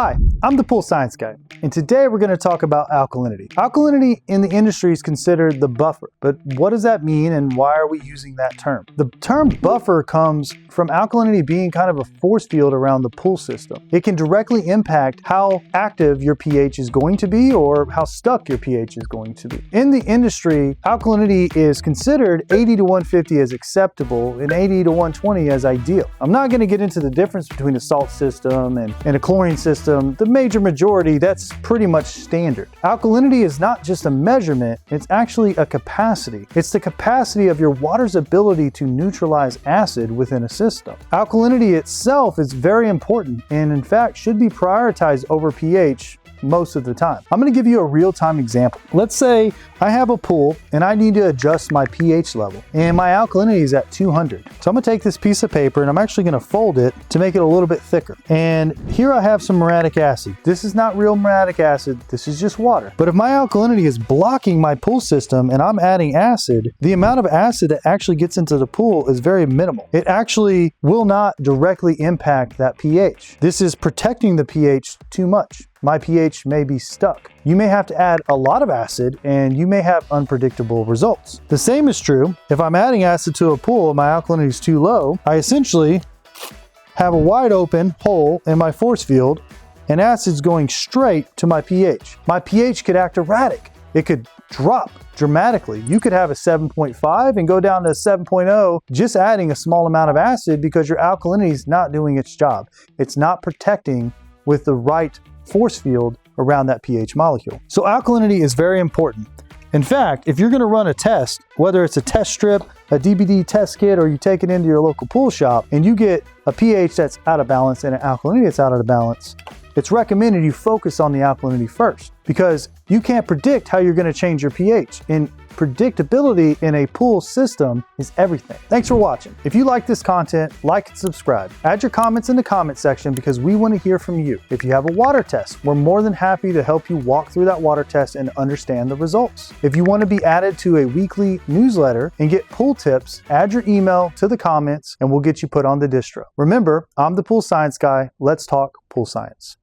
Hi, I'm the Pool Science Guy, and today we're going to talk about alkalinity. Alkalinity in the industry is considered the buffer, but what does that mean and why are we using that term? The term buffer comes from alkalinity being kind of a force field around the pool system. It can directly impact how active your pH is going to be or how stuck your pH is going to be. In the industry, alkalinity is considered 80 to 150 as acceptable and 80 to 120 as ideal. I'm not going to get into the difference between a salt system and a chlorine system. The major majority, that's pretty much standard. Alkalinity is not just a measurement, it's actually a capacity. It's the capacity of your water's ability to neutralize acid within a system. Alkalinity itself is very important and in fact should be prioritized over pH most of the time. I'm going to give you a real-time example. Let's say I have a pool and I need to adjust my pH level and my alkalinity is at 200. So I'm going to take this piece of paper and I'm actually going to fold it to make it a little bit thicker. And here I have some muriatic acid. This is not real muriatic acid. This is just water. But if my alkalinity is blocking my pool system and I'm adding acid, the amount of acid that actually gets into the pool is very minimal. It actually will not directly impact that pH. This is protecting the pH too much. My pH may be stuck. You may have to add a lot of acid and you may have unpredictable results. The same is true if I'm adding acid to a pool and my alkalinity is too low. I essentially have a wide open hole in my force field and acid's going straight to my pH. My pH could act erratic. It could drop dramatically. You could have a 7.5 and go down to a 7.0 just adding a small amount of acid because your alkalinity is not doing its job. It's not protecting with the right force field around that pH molecule. So alkalinity is very important. In fact, if you're going to run a test, whether it's a test strip, a DBD test kit, or you take it into your local pool shop and you get a pH that's out of balance and an alkalinity that's out of balance, it's recommended you focus on the alkalinity first because you can't predict how you're going to change your pH. And predictability in a pool system is everything. Thanks for watching. If you like this content, like and subscribe. Add your comments in the comment section because we want to hear from you. If you have a water test, we're more than happy to help you walk through that water test and understand the results. If you want to be added to a weekly newsletter and get pool tips, add your email to the comments and we'll get you put on the distro. Remember, I'm the Pool Science Guy. Let's talk pool science.